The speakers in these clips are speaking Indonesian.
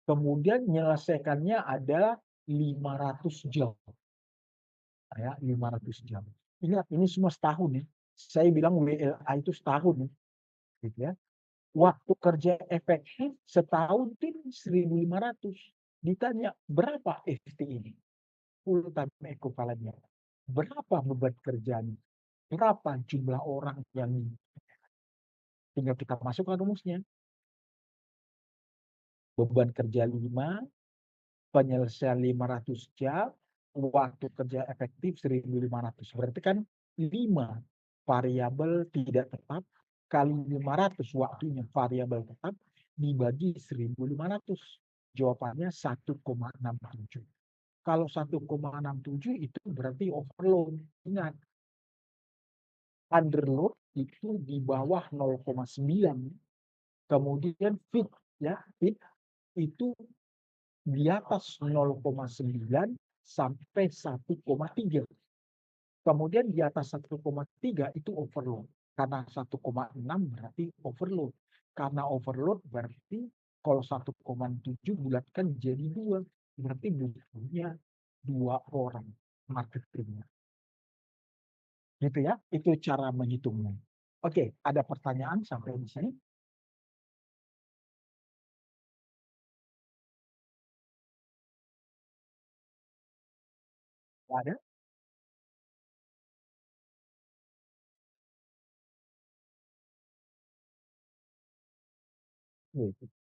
Kemudian menyelesaikannya ada 500 jam. Ya, 500 jam. Ingat, ini semua setahun ya. Saya bilang WLA itu setahun ya. Gitu ya. Waktu kerja efektif setahun itu 1.500. Ditanya, berapa FT ini? Full time equivalent-nya. Berapa beban kerjanya? Berapa jumlah orang yang tinggal kita masukkan rumusnya. Beban kerja 5, penyelesaian 500 jam, waktu kerja efektif 1.500. Berarti kan 5 variabel tidak tetap kali 500 waktunya variabel tetap dibagi 1.500. Jawabannya 1,67. Kalau 1,67 itu berarti overload. Ingat, underload itu di bawah 0,9. Kemudian fit ya, fit itu di atas 0,9 sampai 1,3. Kemudian di atas 1,3 itu overload. Karena 1,6 berarti overload. Karena overload berarti kalau 1,7 bulatkan jadi 2. Berarti butuhnya 2 orang marketingnya. Gitu ya, itu cara menghitungnya. Oke, ada pertanyaan sampai di sini? Ada?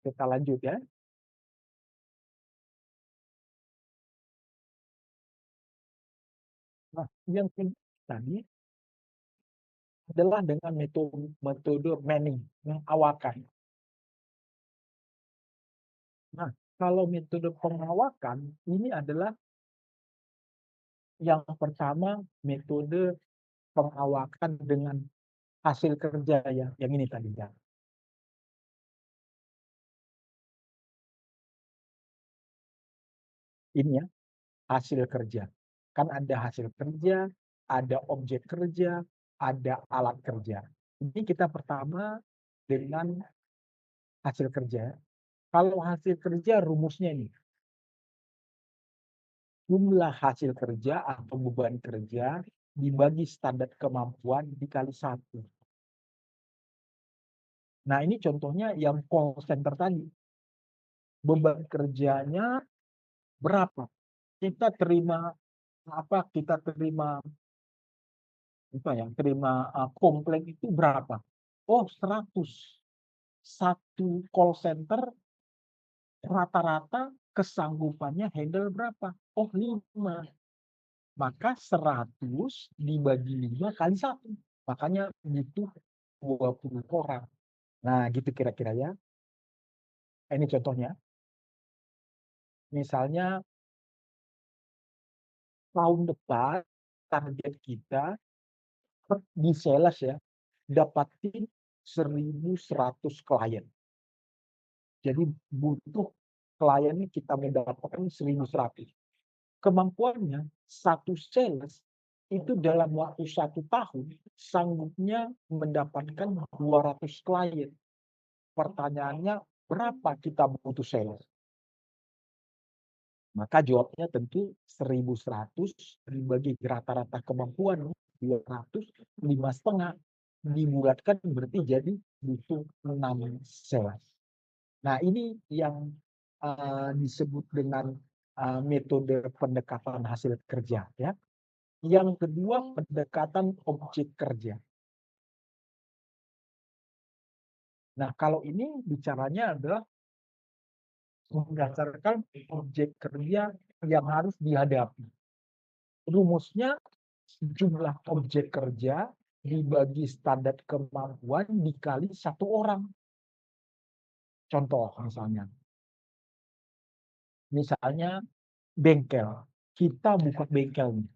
Kita lanjut ya. Nah, yang kedua tadi adalah dengan metode Manning, pengawakan. Nah, kalau metode pengawakan ini adalah yang pertama metode pengawakan dengan hasil kerja ya, yang ini tadi ya. Ini ya, hasil kerja. Kan ada hasil kerja, ada objek kerja, ada alat kerja. Ini kita pertama dengan hasil kerja. Kalau hasil kerja rumusnya ini, jumlah hasil kerja atau beban kerja dibagi standar kemampuan dikali 1. Nah, ini contohnya yang call center tadi. Beban kerjanya berapa? Kita terima apa? Kita terima apa ya? Terima komplain itu berapa? Oh, 100. Satu call center rata-rata kesanggupannya handle berapa? Oh, 5. Maka 100 dibagi 5 kali 1. Makanya butuh 20 orang. Nah, gitu kira-kira ya. Ini contohnya. Misalnya tahun depan target kita di sales ya, dapatin 1.100 klien. Jadi butuh kliennya kita mendapatkan 1.100. Kemampuannya satu sales itu dalam waktu 1 tahun sanggupnya mendapatkan 200 klien. Pertanyaannya, berapa kita butuh sales? Maka jawabnya tentu 1.100 dibagi rata-rata kemampuan 200, 5,5 dibulatkan berarti jadi butuh 6 sales. Nah, ini yang disebut dengan metode pendekatan hasil kerja ya. Yang kedua, pendekatan objek kerja. Nah, kalau ini bicaranya adalah berdasarkan objek kerja yang harus dihadapi. Rumusnya jumlah objek kerja dibagi standar kemampuan dikali 1 orang. Contoh misalnya bengkel. Kita buka bengkel nih.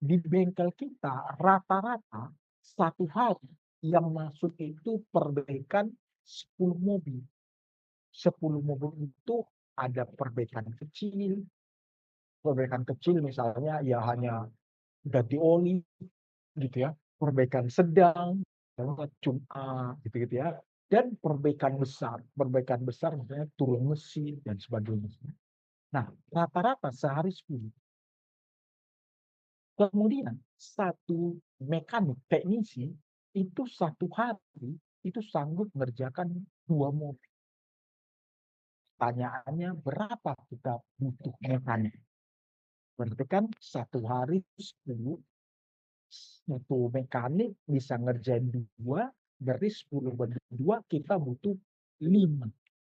Di bengkel kita rata-rata 1 hari yang masuk itu perbaikan 10 mobil. 10 mobil itu ada perbaikan kecil misalnya ya hanya ganti oli gitu ya, perbaikan sedang, cuma gitu-gitu ya. dan perbaikan besar misalnya turun mesin dan sebagainya. Nah, rata-rata sehari 10. Kemudian satu mekanik teknisi itu satu hari itu sanggup mengerjakan 2 mobil. Pertanyaannya berapa kita butuh mekanik? Berarti kan satu hari 10, satu mekanik bisa ngerjain 2, berarti 10 banding 2 kita butuh 5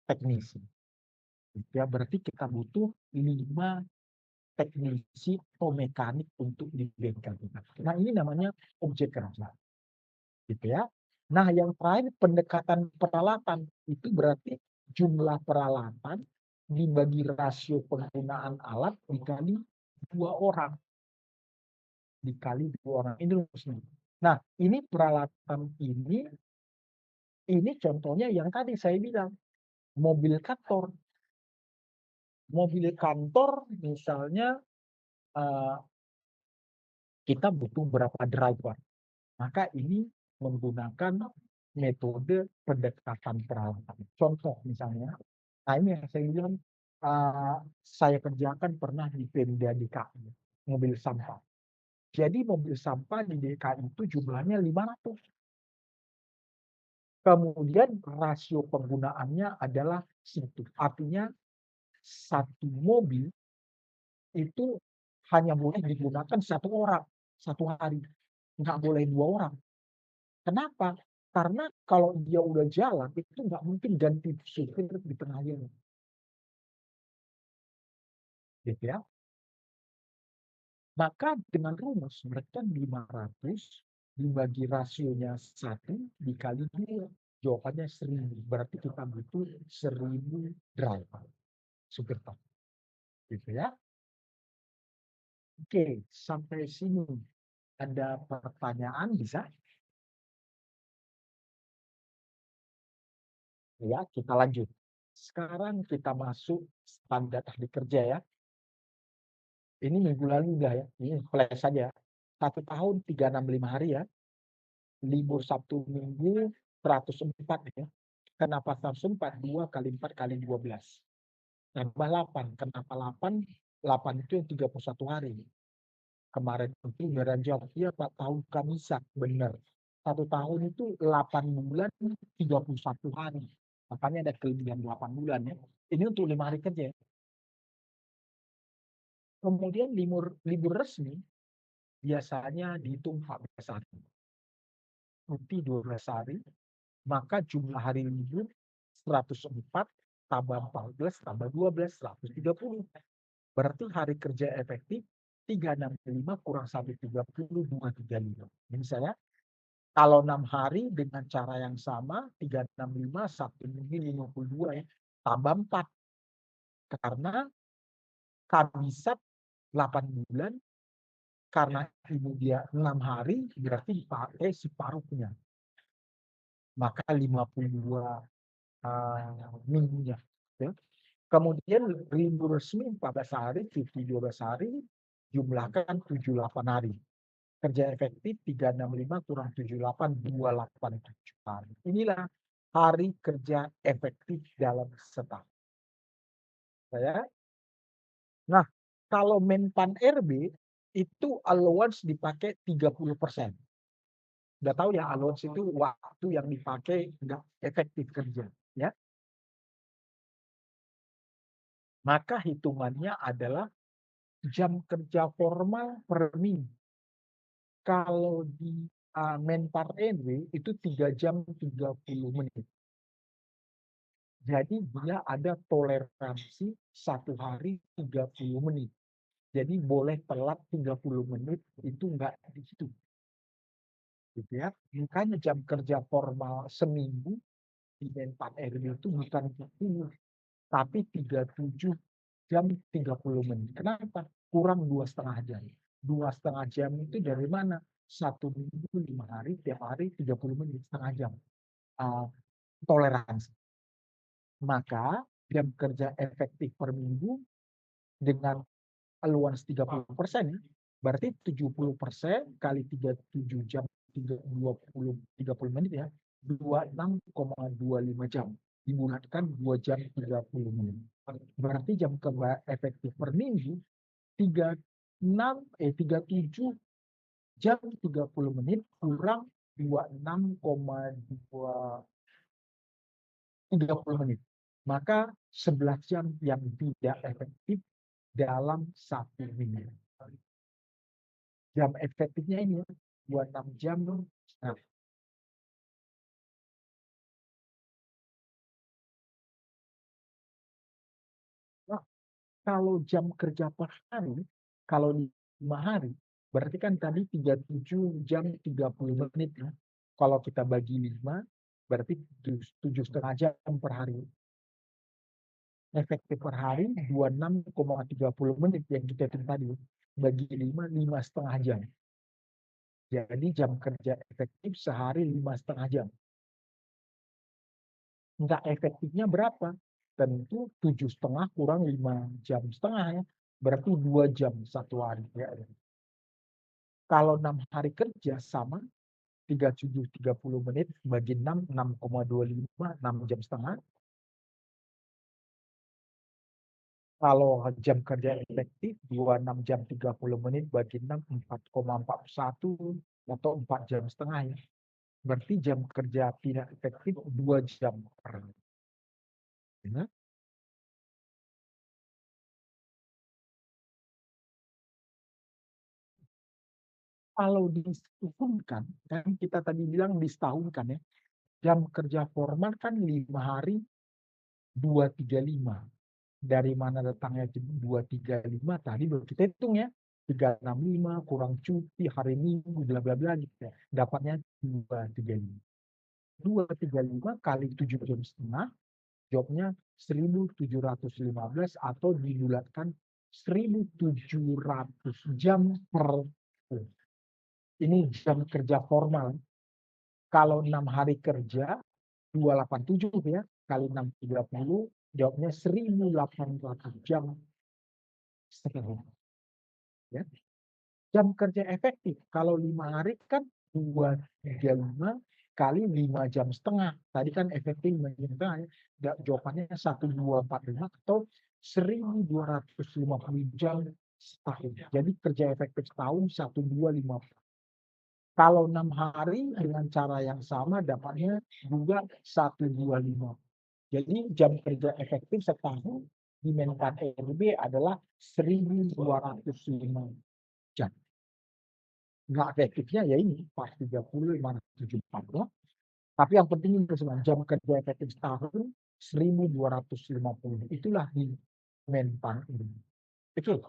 teknisi. Ya, berarti kita butuh 5 teknisi atau mekanik untuk di bengkel kita. Nah, ini namanya objek kerja. Gitu ya. Nah, yang terakhir pendekatan peralatan itu berarti jumlah peralatan dibagi rasio penggunaan alat dikali 2 orang. Dikali 2 orang. Ini rumusnya. Nah, ini peralatan ini contohnya yang tadi saya bilang, mobil kantor. Mobil kantor misalnya kita butuh berapa driver. Maka ini menggunakan metode pendekatan peralatan. Contoh misalnya, nah ini yang saya bilang saya kerjakan pernah di Pemda DKI, mobil sampah. Jadi mobil sampah di DKI itu jumlahnya 500. Kemudian rasio penggunaannya adalah 1. Artinya satu mobil itu hanya boleh digunakan 1 orang, 1 hari. Nggak boleh 2 orang. Kenapa? Karena kalau dia udah jalan, itu nggak mungkin ganti supir di tengah jalan. Gitu ya. Maka dengan rumus mereka 500 dibagi rasionya 1 dikali 2. Jawabannya 1000. Berarti kita butuh 1000 driver. Supir truk. Gitu ya. Oke, sampai sini. Ada pertanyaan bisa? Ya, kita lanjut. Sekarang kita masuk standar ahli kerja ya. Ini minggu lalu udah ya. Ini flash saja. 1 tahun 365 hari ya. Libur Sabtu Minggu 104 ya. Kenapa 104? 2 kali 4 kali 12. Tambah 8. Kenapa 8? 8 itu yang 31 hari. Kemarin itu beneran jawab. Iya Pak, tahun Kamisak. Benar. 1 tahun itu 8 bulan 31 hari. Makanya ada kelebihan 8 bulan ya. Ini untuk 5 hari kerja. Kemudian libur resmi biasanya dihitung 14 hari. Cuti 12 hari, maka jumlah hari libur 104 tambah 14 tambah 12, 130. Berarti hari kerja efektif 365 kurang 130, 235. Ini saya, kalau 6 hari dengan cara yang sama, 365, 1 minggu 52 ya, tambah 4. Karena kabisat 8 bulan, karena ibu dia 6 hari, berarti dipakai separuhnya. Maka 52 minggunya. Ya. Kemudian libur resmi 14 hari, cuti 12 hari, jumlahkan 78 hari. Kerja efektif 365 kurang 78, 287 hari. Inilah hari kerja efektif dalam setahun. Ya. Nah, kalau Menpan RB itu allowance dipakai 30%. Udah tahu ya, allowance itu waktu yang dipakai nggak efektif kerja. Ya. Maka hitungannya adalah jam kerja formal per minggu. Kalau di Menpar RW itu 3 jam 30 menit. Jadi dia ada toleransi 1 hari 30 menit. Jadi boleh telat 30 menit itu enggak di situ. Gitu ya. Makanya jam kerja formal seminggu di Menpar RW itu bukan 40, tapi 37 jam 30 menit. Kenapa? Kurang 2,5 jam. 2,5 jam itu dari mana? 1 minggu 5 hari, tiap hari 30 menit, setengah jam. Toleransi. Maka jam kerja efektif per minggu dengan allowance 30%, berarti 70% kali 37 jam 30 menit ya. 26,25 jam. Dibulatkan 2 jam 30 menit. Berarti jam kerja efektif per minggu 37 jam 30 menit kurang 30 menit. Maka 11 jam yang tidak efektif dalam satu minggu. Jam efektifnya ini 26 jam. Nah, kalau jam kerja per hari, kalau 5 hari, berarti kan tadi 37 jam 30 menit ya. Kalau kita bagi 5, berarti 7,5 jam per hari. Efektif per hari 26,30 menit yang kita hitung tadi. Bagi 5,5 jam. Jadi jam kerja efektif sehari 5,5 jam. Nggak efektifnya berapa? Tentu 7,5 kurang 5,5 jam ya. Berarti 2 jam satu hari. Ya. Kalau 6 hari kerja sama 37,30 menit bagi 6, 6,25, 6 jam setengah. Kalau jam kerja efektif 26 jam 30 menit bagi 6, 4,41 atau 4 jam setengah ya. Berarti jam kerja tidak efektif 2 jam per hari. Ya. Kalau ditahunkan, kan kita tadi bilang disetahunkan ya, jam kerja formal kan 5 hari 235. Dari mana datangnya 235 tadi baru kita hitung ya. 365 kurang cuti hari Minggu bla bla bla gitu ya. Dapatnya 235. 235 kali 7 jam setengah, jawabnya 1715 atau dibulatkan 1700 jam per tahun. Ini jam kerja formal. Kalau 6 hari kerja 287 ya, kali 630, jawabnya 1800 jam setengah. Ya. Jam kerja efektif kalau 5 hari kan 235 kali 5 jam setengah. Tadi kan efektif 5 jam setengah ya. Jawabannya 1245 atau 1250 jam setahun. Jadi kerja efektif setahun 1250. Kalau 6 hari dengan cara yang sama dapatnya juga 125. Jadi jam kerja efektif setahun di Menpan RB adalah 1205 jam. Nggak efektifnya ya ini pas 30, 574 ya. Tapi yang penting itu semua jam kerja efektif setahun 1250. Itulah di Menpan ini. Oke,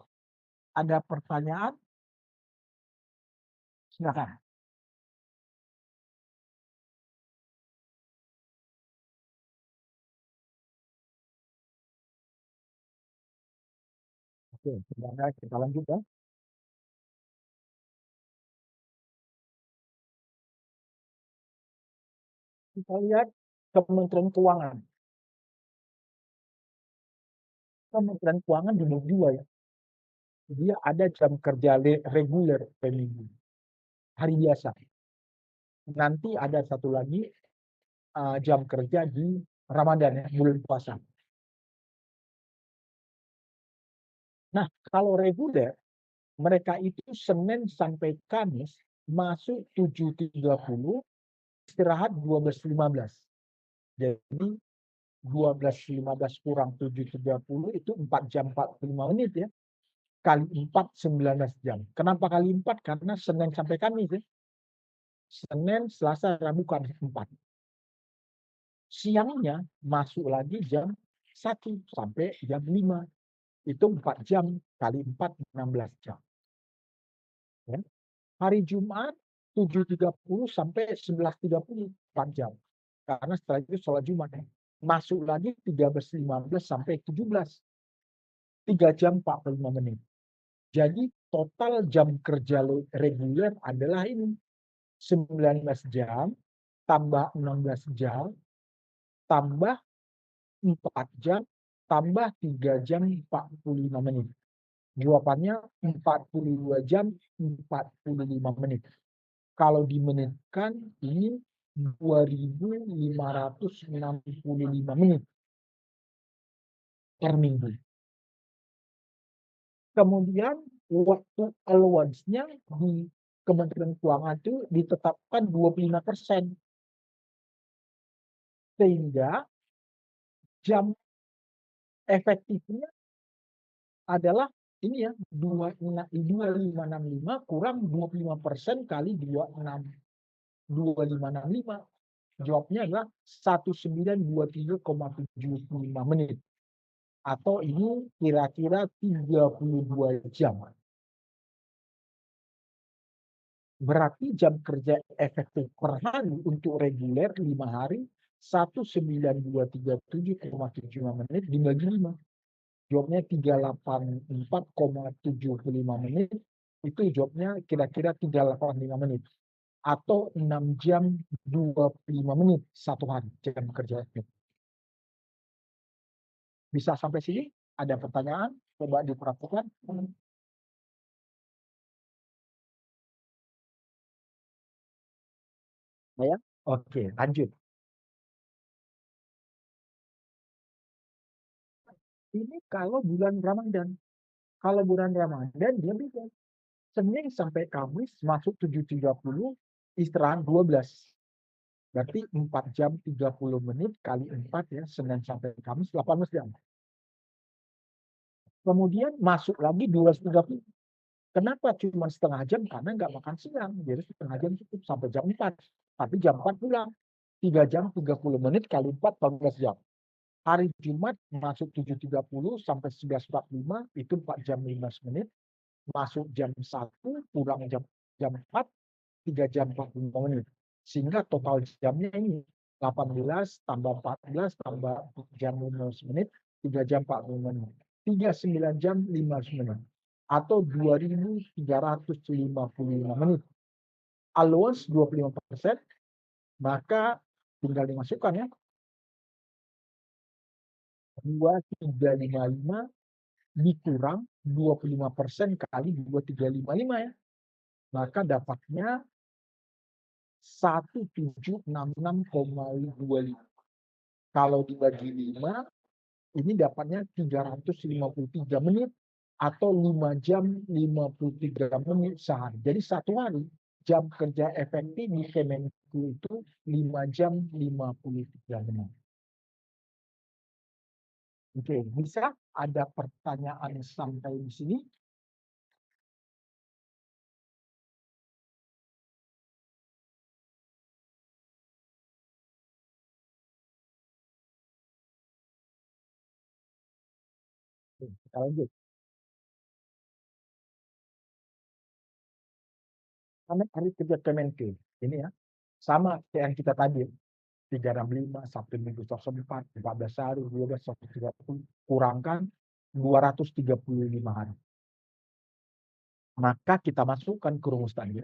ada pertanyaan? Silakan. Oke, sebenarnya kita lanjut ya. Kita lihat Kementerian Keuangan. Kementerian Keuangan di dua ya. Dia ada jam kerja reguler per minggu. Hari biasa. Nanti ada satu lagi jam kerja di Ramadan ya, bulan puasa. Nah, kalau reguler, mereka itu Senin sampai Kamis masuk 7.30, istirahat 12.15. Jadi 12.15 kurang 7.30 itu 4 jam 45 menit ya. Kali 4, 19 jam. Kenapa kali 4? Karena Senin sampai Kamis ya. Senin, Selasa, Rabu, Kamis 4. Siangnya masuk lagi jam 1 sampai jam 5. Itu 4 jam kali 4, 16 jam. Ya. Hari Jumat 7.30 sampai 11.30, 4 jam. Karena setelah itu sholat Jumat. Ya. Masuk lagi 13.15 sampai 17. 3 jam 45 menit. Jadi total jam kerja reguler adalah ini. 19 jam, tambah 16 jam, tambah 4 jam, tambah 3 jam 45 menit. Jawabannya 42 jam 45 menit. Kalau dimenitkan ini 2.565 menit per minggu. Kemudian waktu allowance-nya di Kementerian Keuangan itu ditetapkan 25%. Sehingga jam efektifnya adalah ini ya, 2565 kurang 25% kali 2565. Jawabnya adalah 1923,75 menit. Atau ini kira-kira 32 jam. Berarti jam kerja efektif per hari untuk reguler 5 hari 1923,75 menit dibagi 5. Jawabnya 384,75 menit. Itu jawabnya kira-kira 385 menit. Atau 6 jam 25 menit satu hari jam kerja efektif. Bisa sampai sini? Ada pertanyaan? Coba diperhatikan. Ya? Oke, lanjut. Ini kalau bulan Ramadan. Kalau bulan Ramadan dia bisa Senin sampai Kamis masuk 7.30, istirahat 12. Berarti 4 jam 30 menit kali 4 ya, Senin sampai Kamis 18 jam. Kemudian masuk lagi 12.30. Kenapa cuma setengah jam? Karena nggak makan siang. Jadi setengah jam cukup sampai jam 4. Tapi jam 4 pulang. 3 jam 30 menit kali 4, 14 jam. Hari Jumat masuk 7.30 sampai 11.45, itu 4 jam 15 menit. Masuk jam 1, pulang jam 4, 3 jam 45 menit. Sehingga total jamnya ini 18 tambah 14 tambah jam 15 menit, 3 jam 45 menit. 39 jam 15 menit. Atau 2.355 menit. Allowance 25%, maka tinggal dimasukkan ya. 2.355 dikurang 25% kali 2.355 ya. Maka dapatnya 1766,25. Kalau dibagi 5, ini dapatnya 353 menit atau 5 jam 53 menit sehari. Jadi satu hari jam kerja efektif di Kemenku itu 5 jam 53 menit. Oke, bisa ada pertanyaan sampai di sini? Kita lanjut. Karena hari kerja Kemenku ini ya, sama kayak yang kita tadi 365, Sabtu Minggu 4, 14 hari, 12, 130, kurangkan 235 hari. Maka kita masukkan ke rumus tadi.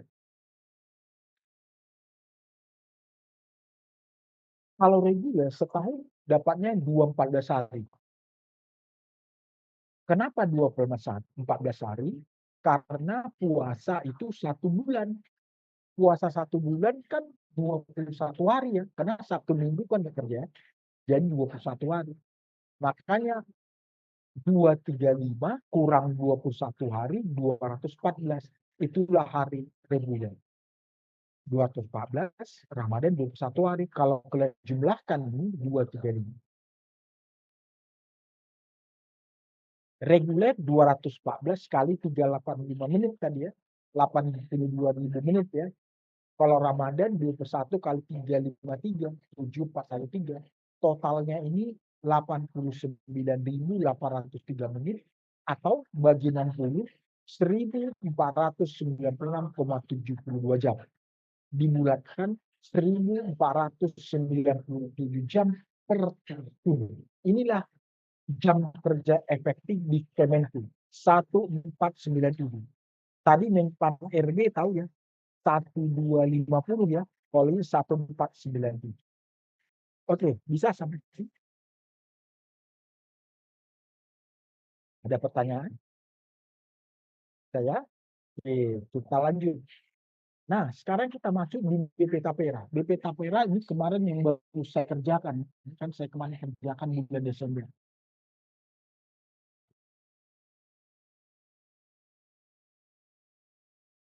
Kalau reguler setahun dapatnya 214 hari. Kenapa 214 hari? Karena puasa itu 1 bulan. Puasa 1 bulan kan 21 hari ya. Karena Sabtu Minggu kan bekerja. Jadi 21 hari. Makanya 235 kurang 21 hari 214. Itulah hari reguler. 214, Ramadan 21 hari. Kalau kalian jumlahkan ini 235. Reguler 214 kali 385 menit tadi ya. 82.000 menit ya. Kalau Ramadan 21 kali 353, 7413. Totalnya ini 89.803 menit atau bagi 60, 1.496,72 jam. Dibulatkan 1.497 jam per tahun. Inilah jam kerja efektif di Kemenku 1497. Tadi Menpan RB tahu ya 1250 ya. Kalau ini 1497. Oke, bisa sampai sini? Ada pertanyaan? Saya? Oke, kita lanjut. Nah, sekarang kita masuk di BP Tapera. BP Tapera ini kemarin yang baru saya kerjakan. Kan saya kemarin kerjakan bulan Desember.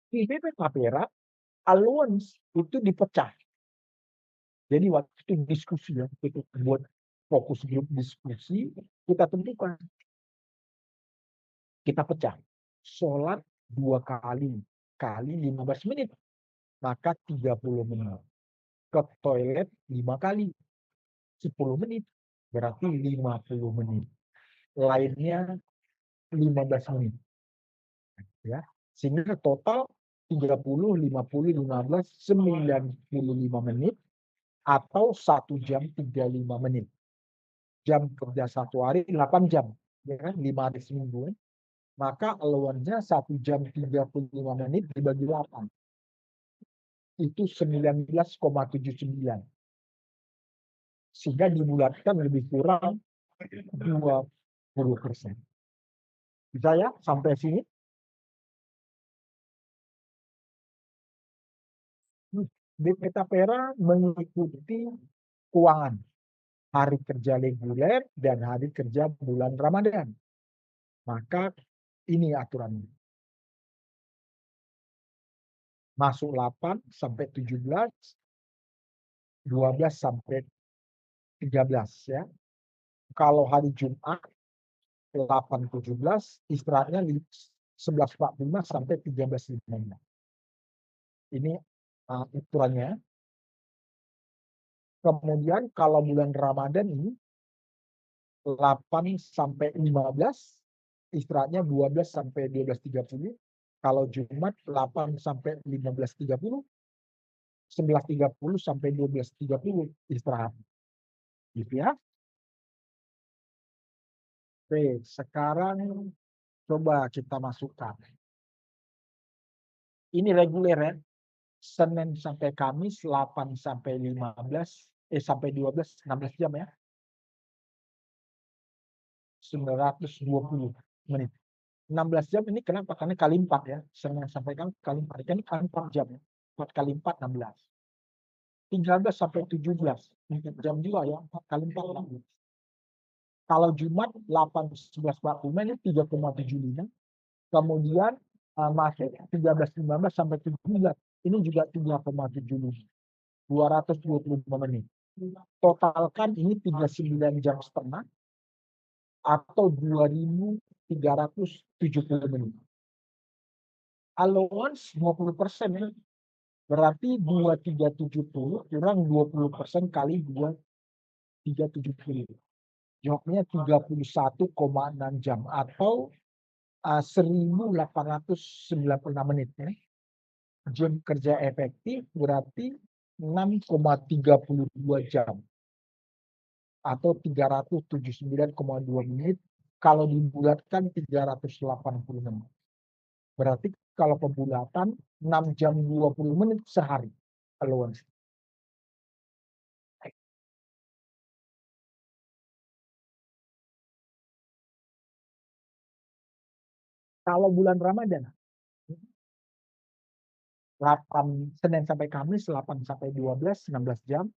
Di BP Tapera, allowance itu dipecah. Jadi waktu itu diskusi ya, kita buat fokus grup diskusi, kita tentukan, kita pecah. Sholat 2 kali, kali 15 menit, maka 30 menit. Ke toilet 5 kali, 10 menit, berarti 50 menit. Lainnya 15 menit. Ya. Sehingga total 30, 50, 15, 95 menit atau 1 jam 35 menit. Jam kerja 1 hari 8 jam, ya kan? 5 hari seminggu. Maka allowance-nya 1 jam 35 menit dibagi 8. Itu 19,79. Sehingga dibulatkan lebih kurang 20%. Bisa ya sampai sini? BP Tapera mengikuti keuangan hari kerja reguler dan hari kerja bulan Ramadan. Maka ini aturannya. Masuk 8 sampai 17, 12 sampai 13 ya. Kalau hari Jumat 8.17, istirahatnya 11.45 sampai 13.15. Ini aturannya. Kemudian kalau bulan Ramadan ini 8 sampai 15, istirahatnya 12 sampai 12.30. Kalau Jumat 8 sampai 15.30, 11.30 sampai 12.30 istirahat. Gitu ya. Oke, sekarang coba kita masukkan. Ini reguler ya. Senin sampai Kamis 8 sampai 15 sampai 12 16 jam ya. 920 menit. 16 jam ini kenapa? Karena kali 4 ya. Senin sampai Kamis kali 4. Kan kali 4 jam ya. 4 kali 4 16. 13 sampai 17 4 jam juga ya. 4 kali 4 16. Kalau Jumat 8 11 40 ini 3,75. Kemudian masuk 13 15 sampai 17. Ini juga 3,75. 225 menit. Totalkan ini 39 jam setengah atau 2.370 menit. Allowance 20% ya. Berarti 2.370 kurang 20% kali 2.370. Jawabnya 31,6 jam atau 1.896 menit ya. Jam kerja efektif berarti 6,32 jam atau 379,2 menit kalau dibulatkan 386. Berarti kalau pembulatan 6 jam 20 menit sehari allowance. Kalau bulan Ramadan 8 Senin sampai Kamis 8 sampai 12 16 jam.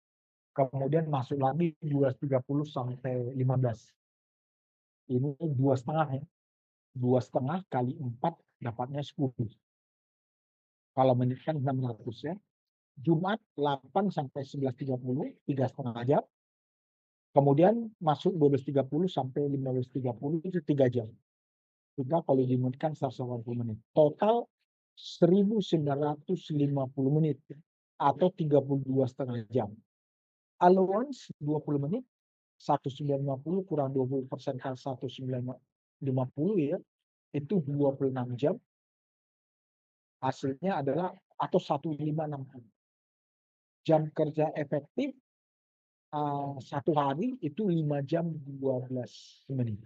Kemudian masuk lagi 12.30 sampai 15. Ini 2,5 ya. 2,5 kali 4 dapatnya 10. Kalau menit kan 600 ya. Jumat 8 sampai 11.30, 3,5 jam. Kemudian masuk 12.30 sampai 15.30 itu 3 jam. Sehingga kalau dimenitkan 180 menit. Total 1.950 menit atau 32,5 jam. Allowance 20 menit, 1.950 kurang 20% kan 1.950 ya, itu 26 jam. Hasilnya adalah atau 1.560. Jam kerja efektif 1 hari itu 5 jam 12 menit.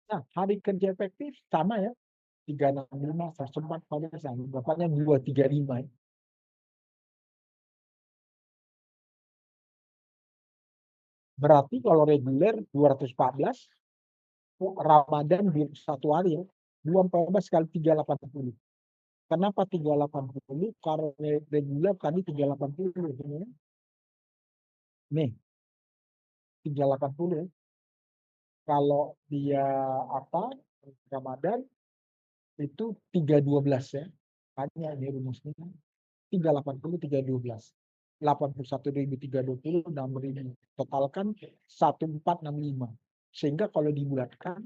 Nah, hari kerja efektif sama ya. 365, 104 pada sama. Bapaknya 235. Berarti kalau reguler 214, Ramadan di satu hari ya, 2/14 kali 380. Kenapa 380? Karena reguler tadi 380 ya. Nih, 380 ya. Kalau dia apa? Ramadan itu 312 ya. Hanya ini rumusnya 380 312. 81.320 6.000. Totalkan 1465. Sehingga kalau dibulatkan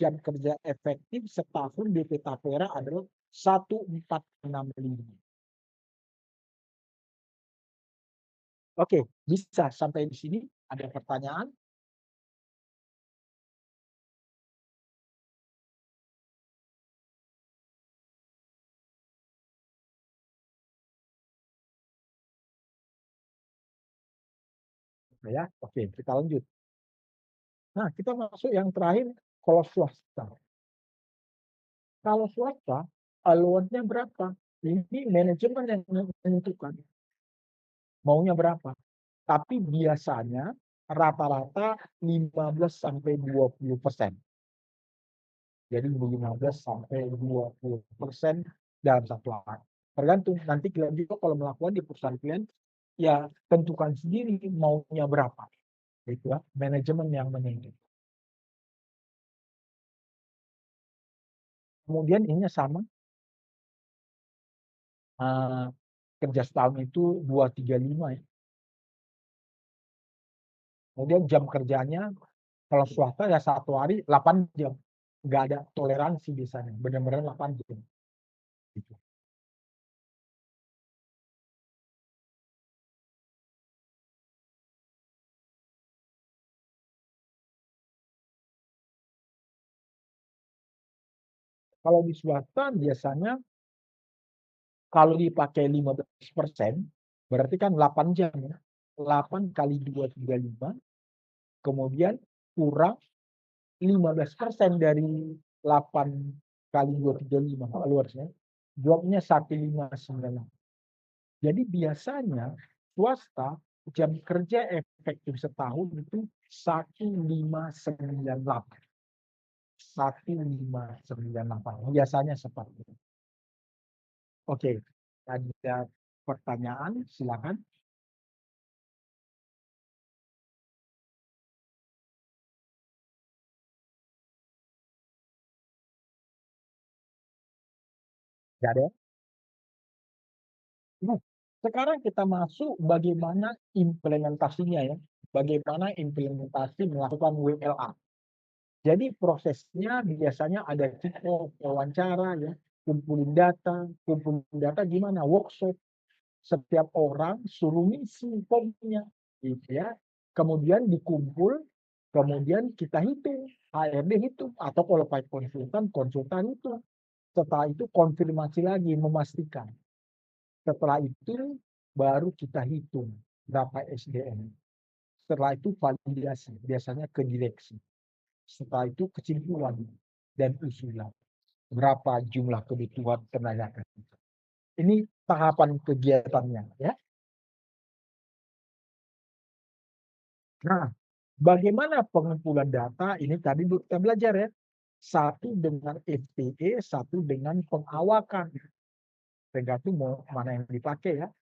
jam kerja efektif setahun BP Tapera adalah 1465. Oke, bisa sampai di sini. Ada pertanyaan? Ya, oke, kita lanjut. Nah, kita masuk yang terakhir, kalau swasta. Kalau swasta, allowance-nya berapa? Ini manajemen yang menentukan maunya berapa. Tapi biasanya rata-rata 15-20%. Jadi 15-20% dalam satu hari. Tergantung nanti kalian juga kalau melakukan di perusahaan kalian, ya tentukan sendiri maunya berapa. Itu ya, manajemen yang menentukan. Kemudian ini sama, kerja setahun itu 235 ya. Kemudian jam kerjanya kalau swasta ya satu hari 8 jam. Nggak ada toleransi biasanya, benar-benar 8 jam. Gitu. Kalau di swasta biasanya kalau dipakai 15%, berarti kan 8 jam ya. 8 kali 235, kemudian kurang 15% dari 8 kali 235 luasnya. Jawabnya 1598. Jadi biasanya swasta jam kerja efektif setahun itu 1598. 1598. Biasanya seperti itu. Oke, ada pertanyaan, silakan. Tidak ada. Nah, sekarang kita masuk bagaimana implementasinya ya. Bagaimana implementasi melakukan WLA. Jadi prosesnya biasanya ada kick off, wawancara ya, kumpulin data gimana, workshop. Setiap orang suruh ngisi formnya, gitu ya. Kemudian dikumpul, kemudian kita hitung, HRD hitung, atau kalau pakai konsultan hitung. Setelah itu konfirmasi lagi, memastikan. Setelah itu baru kita hitung berapa SDM. Setelah itu validasi, biasanya ke direksi. Setelah itu kesimpulan dan usulan. Berapa jumlah kebutuhan tenaga kerja. Ini tahapan kegiatannya ya. Nah, bagaimana pengumpulan data? Ini tadi kita belajar ya. Satu dengan FTE, satu dengan pengawakan. Tergantung mau mana yang dipakai ya.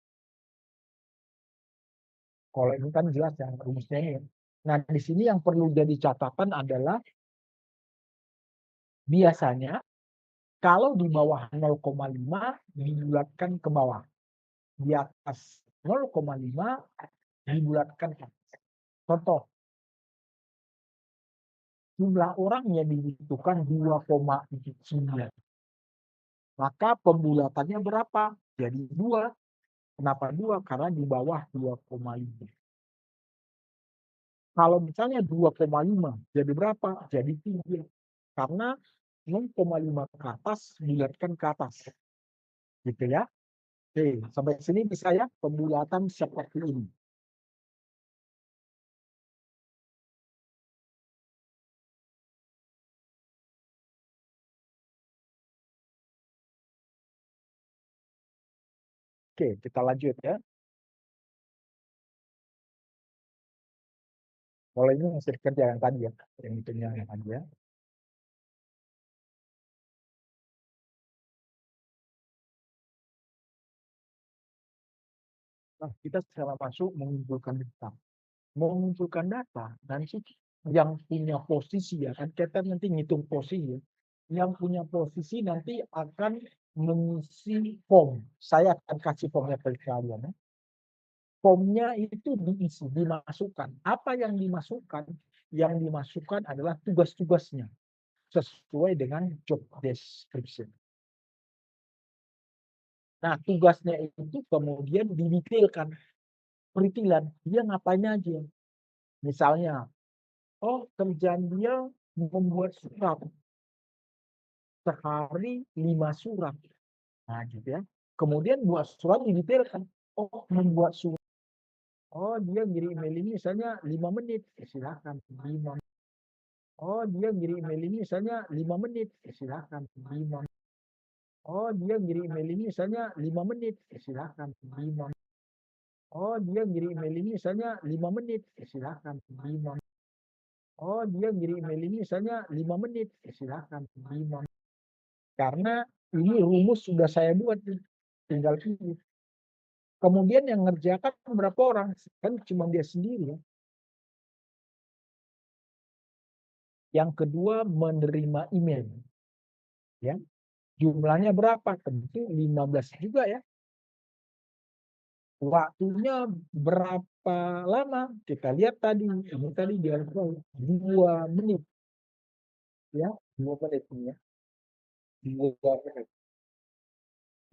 Kalau ini kan jelas yang rumusnya ini. Nah, di sini yang perlu jadi catatan adalah biasanya kalau di bawah 0,5 dibulatkan ke bawah. Di atas 0,5 dibulatkan ke atas. Contoh, jumlah orang yang dibutuhkan 2,9. Maka pembulatannya berapa? Jadi 2. Kenapa 2? Karena di bawah 2,5. Kalau misalnya 2,5 jadi berapa? Jadi 3. Karena 0,5 ke atas bulatkan ke atas. Gitu ya. Oke, sampai sini bisa ya pembulatan seperti ini. Oke, kita lanjut ya. Kalau ini hasil kerja yang tadi ya, yang hitungnya yang tadi ya. Nah, kita secara masuk mengumpulkan data. Mengumpulkan data, nanti yang punya posisi ya kan kita nanti ngitung posisi ya. Yang punya posisi nanti akan mengisi form. Saya akan kasih formnya ke kalian. Ya. Formnya itu diisi, dimasukkan. Apa yang dimasukkan? Yang dimasukkan adalah tugas-tugasnya sesuai dengan job description. Nah, tugasnya itu kemudian didetailkan. Peritilan, dia ngapain aja. Misalnya, oh kerjaan dia membuat surat. Sehari 5 surat. Nah, gitu ya. Kemudian buat surat didetailkan. Oh, membuat surat. Oh, dia ngirim email ini misalnya 5 menit. Silakan 5. Oh, dia ngirim email ini misalnya 5 menit. Silakan 5. Oh, dia ngirim email ini misalnya 5 menit. Silakan 5. Oh, dia ngirim email ini misalnya 5 menit. Silakan 5. Oh, dia ngirim email ini misalnya 5 menit. Silakan 5. Karena ini rumus sudah saya buat nih. Tinggal pilih. Kemudian yang ngerjakan berapa orang? Kan cuma dia sendiri ya. Yang kedua menerima email. Ya. Jumlahnya berapa? Tentu 15 juga ya. Waktunya berapa lama? Kita lihat tadi. Ini tadi dia 2 menit. Ya, 2 menit ini ya. 2 menit.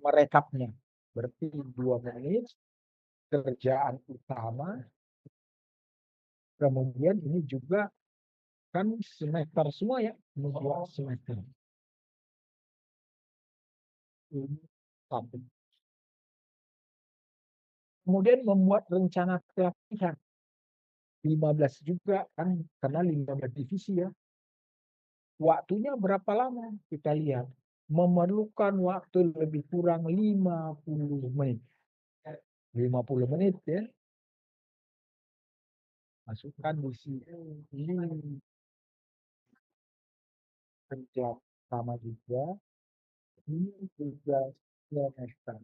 Merekapnya. Berarti 2 menit kerjaan utama. Kemudian ini juga kan semester semua ya, membuat semester. Ini satu. Kemudian membuat rencana pelatihan 15 juga kan karena 15 divisi ya. Waktunya berapa lama? Kita lihat. Memerlukan waktu lebih kurang 50 menit. 50 menit ya. Masukkan di sini. Ini kerja sama juga. Ini tugas semester.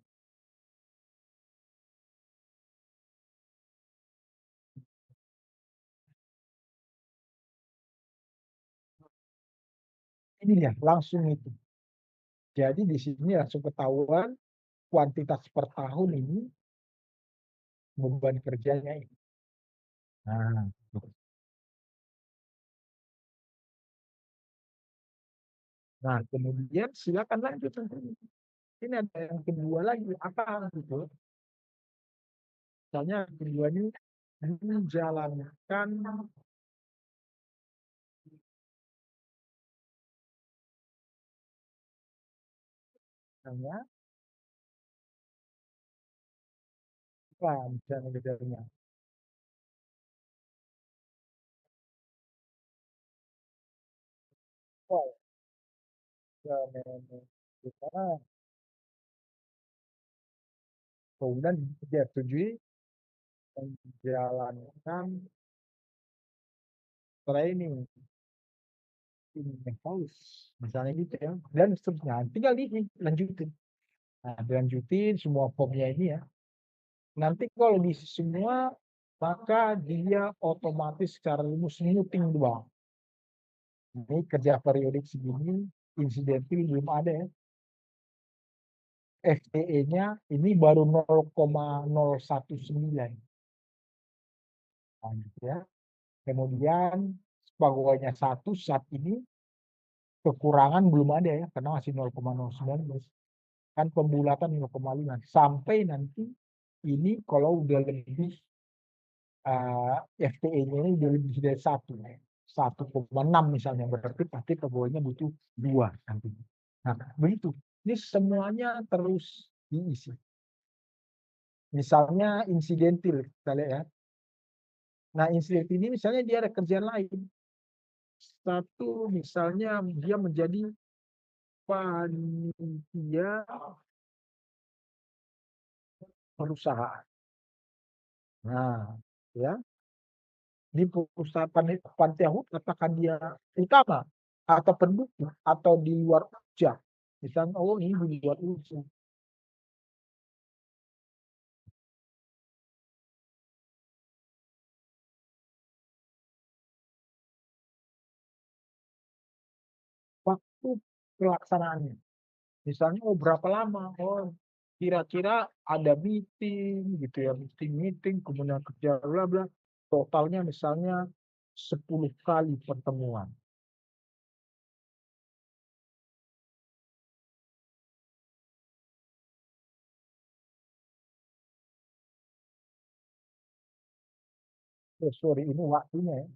Ini ya langsung itu. Jadi di sini langsung ketahuan kuantitas per tahun ini beban kerjanya ini. Nah, nah kemudian silakan lanjut. Ini ada yang kedua lagi apa gitu? Misalnya kedua ini menjalankan misalnya apa misalnya bedanya? Oh, kita kemudian dia setujui menjalankan training in house misalnya gitu ya dan seterusnya tinggal dilanjutin nah dilanjutin semua formnya ini ya nanti kalau di semua maka dia otomatis secara rumus muting doang ini kerja periodik segini insidentil belum ada ya FTE-nya ini baru 0,019 nah, gitu ya kemudian pegawainya satu saat ini kekurangan belum ada ya karena masih 0,019 kan pembulatan 0,5 sampai nanti ini kalau udah lebih FTE-nya ini udah lebih dari 1,6 misalnya berarti pasti pegawainya butuh 2 nanti. Nah begitu ini semuanya terus diisi. Misalnya insidentil kita lihat ya. Nah insidentil ini misalnya dia ada kerjaan lain. Satu misalnya dia menjadi panitia perusahaan. Nah, ya di perusahaan panitia apakah dia utama atau pendukung atau di luar kerja. Misalnya, oh ini di luar usia. itu pelaksanaannya. Misalnya, oh berapa lama? Oh, kira-kira ada meeting gitu ya, meeting, kemudian kerja bla bla. Totalnya misalnya 10 kali pertemuan. Sorry, ini waktunya ya.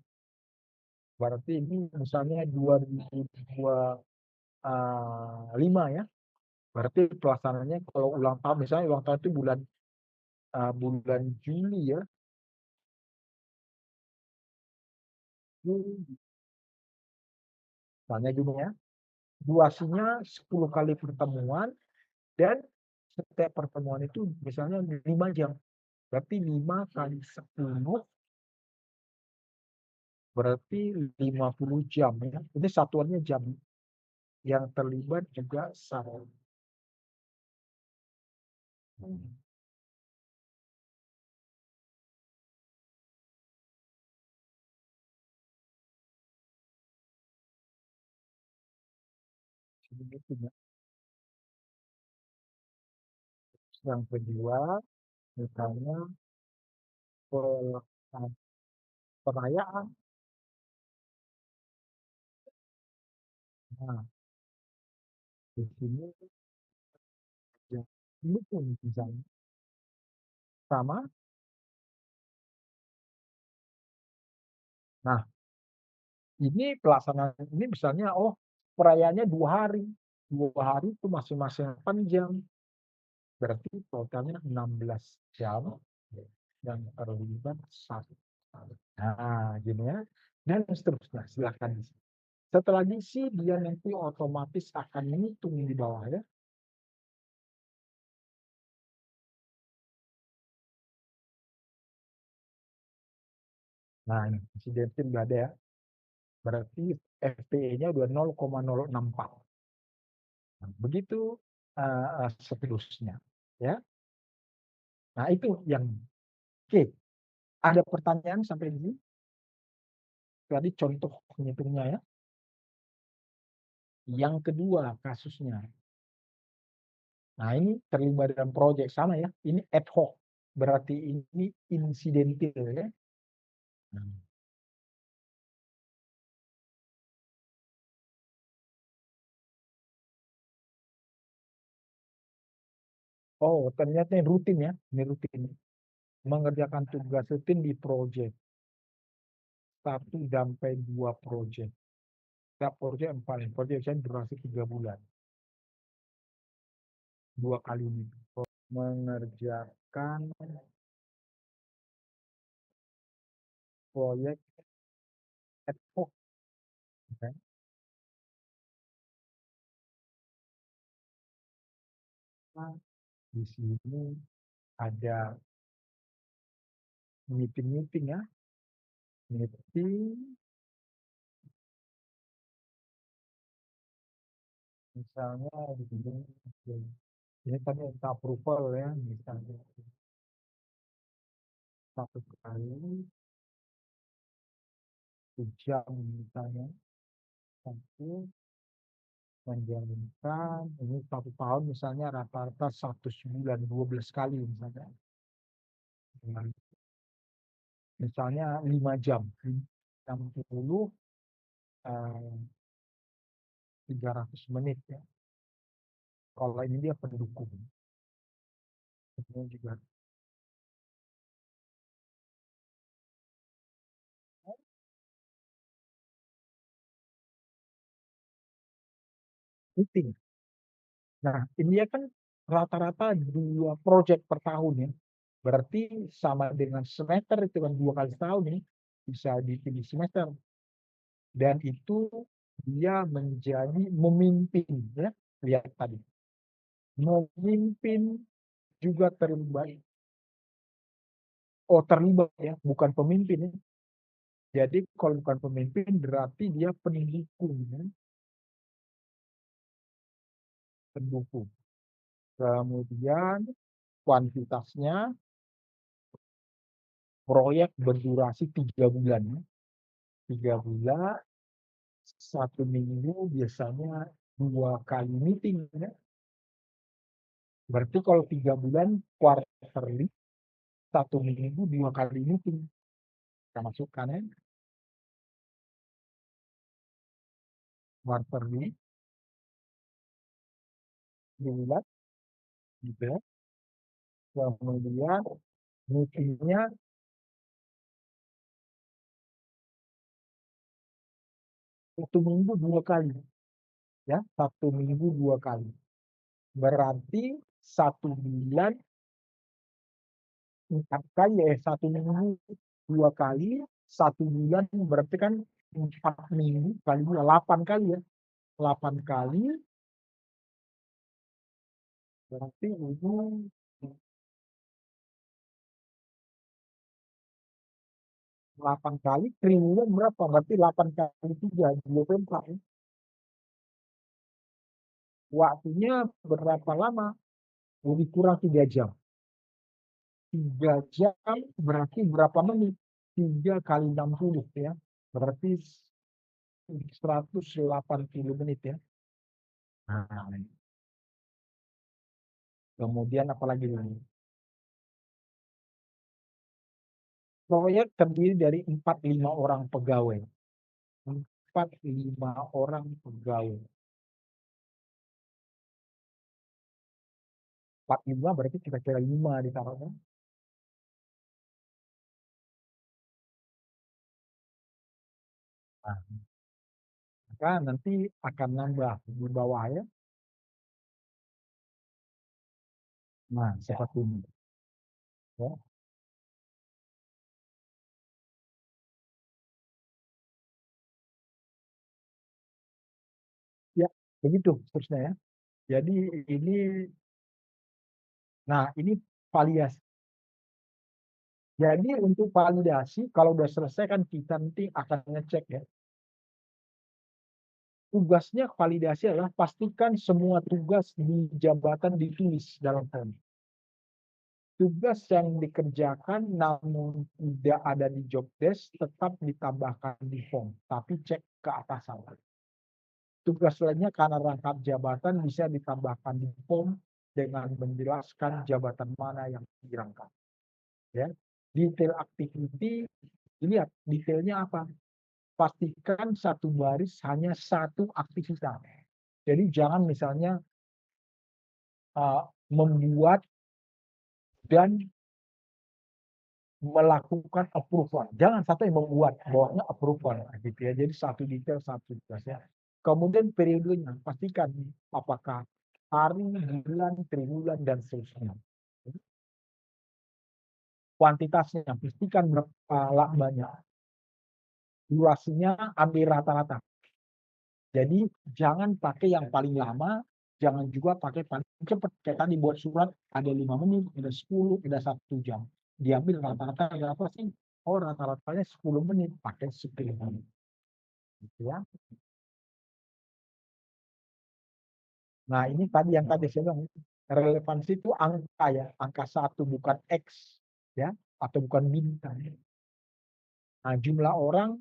Berarti ini misalnya 2025 ya. Berarti pelaksanaannya kalau ulang tahun, misalnya ulang tahun itu bulan Juli ya. Misalnya gini ya, durasinya 10 kali pertemuan dan setiap pertemuan itu misalnya 5 jam. Berarti 5 kali 10 berarti 50 jam ya. Ini satuannya jam. Yang terlibat juga satu. Yang kedua, misalnya perayaan. Nah, di sini ya, ini pun misalnya sama. Nah, ini pelaksanaan ini misalnya, oh perayaannya 2 hari. 2 hari itu masing-masing 8 jam. Berarti totalnya 16 jam yang terlibat satu. Nah, gini ya. Dan seterusnya, silahkan diisi. Setelah diisi, dia nanti otomatis akan menghitung di bawah ya. Nah, ini insidentil nggak ada ya. Berarti FPE-nya udah 0,064. Nah, begitu seterusnya. Ya. Nah, itu yang oke. Ada pertanyaan sampai ini? Tadi contoh penghitungnya ya. Yang kedua kasusnya. Nah, ini terlibat dalam proyek sama ya. Ini ad hoc. Berarti ini insidentil ya. Nah. Oh, ternyata ini rutin ya. Ini rutin. Mengerjakan tugas rutin di proyek. 1 sampai 2 proyek. Setiap proyek 4. Proyek saya durasi 3 bulan. 2 kali ini. Mengerjakan proyek ad hoc. Okay. Nah, di sini ada meeting ya. Meeting misalnya di sini ini tadi minta approval ya, misalnya 1 kali 1 jam misalnya, satu menjalankan ini 1 tahun misalnya rata-rata 1 bulan 12 kali misalnya. Misalnya 5 jam 60 300 menit ya. Kalau ini dia pendukung. Ini juga meeting. Nah, ini ya kan rata-rata 2 proyek per tahun ya. Berarti sama dengan semester itu kan 2 kali setahun ini bisa di semester. Dan itu dia menjadi memimpin ya. Lihat tadi. Memimpin juga terlibat. Oh, terlibat ya, bukan pemimpin ya. Jadi kalau bukan pemimpin berarti dia pendukung ya. Pendukung. Kemudian kuantitasnya proyek berdurasi 3 bulan. 3 bulan, 1 minggu biasanya 2 kali meeting ya. Berarti kalau 3 bulan quarterly, 1 minggu 2 kali meeting. Kita masukkan ya. Quarterly, bulan, gitu ya. Kemudian meetingnya 1 minggu 2 kali. Ya, 1 minggu 2 kali. Berarti 1 bulan 4 kali ya, 1 minggu 2 kali, 1 bulan berarti kan 4 minggu kali 2, 8 kali ya. 8 kali, berarti ini 8 kali, triwulan berapa? Berarti 8 kali 3, 24 ya. Waktunya berapa lama? Lebih kurang 3 jam. 3 jam berarti berapa menit? 3 kali 60 ya. Berarti 180 menit ya. Nah, kemudian apalagi ini? Proyek terdiri dari 4-5 orang pegawai. 4-5 orang pegawai. 4-5 berarti kira-kira 5 ditaruhnya. Nah, maka nanti akan nambah di bawah ya. Nah, seperti ini. Ya. Ya, begitu seterusnya ya. Jadi ini, nah ini validasi. Jadi untuk validasi, kalau udah selesai kan kita nanti akan ngecek ya. Tugasnya validasi adalah pastikan semua tugas di jabatan ditulis dalam form. Tugas yang dikerjakan namun tidak ada di job desk tetap ditambahkan di form, tapi cek ke atasan. Tugas lainnya karena rangkap jabatan bisa ditambahkan di form dengan menjelaskan jabatan mana yang dirangkap. Ya, detail activity, lihat detailnya apa. Pastikan satu baris hanya satu aktivitas. Jadi jangan misalnya membuat dan melakukan approval. Jangan satu yang membuat, bawahnya approval gitu ya. Jadi satu detail satu tugas ya. Kemudian periodenya pastikan apakah hari, bulan, triwulan dan seterusnya. Kuantitasnya pastikan berapa banyak. Durasinya ambil rata-rata. Jadi jangan pakai yang paling lama, jangan juga pakai paling cepat. Kayak tadi buat surat ada 5 menit, ada 10, ada 1 jam. Diambil rata-rata berapa sih? Oh, rata-ratanya 10 menit, pakai 10 menit. Gitu ya. Nah, ini tadi yang tadi saya bilang, relevansi itu angka ya, angka 1 bukan X ya, atau bukan bintang. Nah, jumlah orang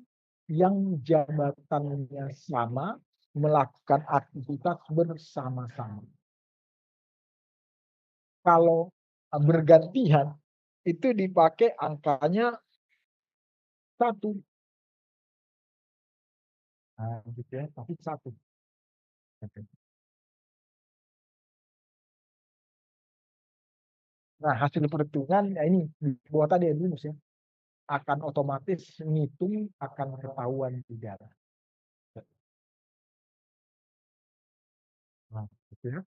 yang jabatannya sama melakukan aktivitas bersama-sama. Kalau bergantian itu dipakai angkanya 1. Nah, gitu ya, tapi 1. Nah, hasil perhitungan ya ini buat tadi ya rumus ya, akan otomatis ngitung akan ketahuan tidak. Nah, gitu ya.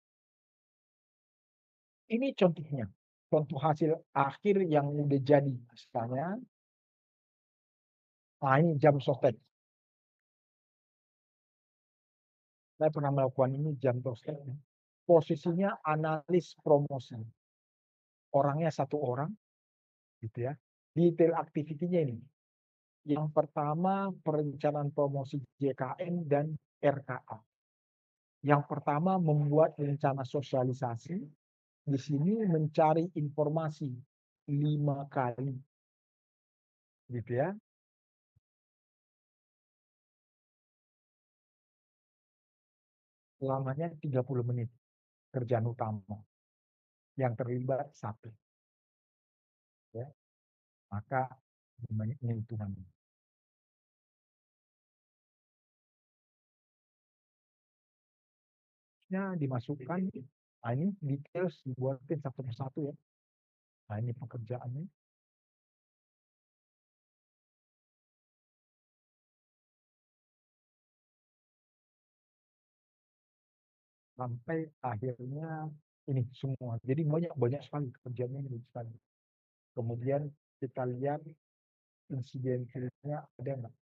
Ini contohnya, contoh hasil akhir yang udah jadi misalnya. Nah, ini jam sostek. Saya pernah melakukan ini jam sostek. Posisinya analis promosi. Orangnya 1 orang, gitu ya. Detail aktivitinya ini. Yang pertama perencanaan promosi JKN dan RKA. Yang pertama membuat rencana sosialisasi. Di sini mencari informasi 5 kali, gitu ya. lamanya 30 menit kerjaan utama yang terlibat satu, ya, maka ini hitungannya. Dimasukkan, nah ini details dibuatin satu persatu ya. Nah ini pekerjaannya. Sampai akhirnya ini semua. Jadi banyak sekali kerjanya ini sekali. Kemudian kita lihat insidentilnya ada nggak.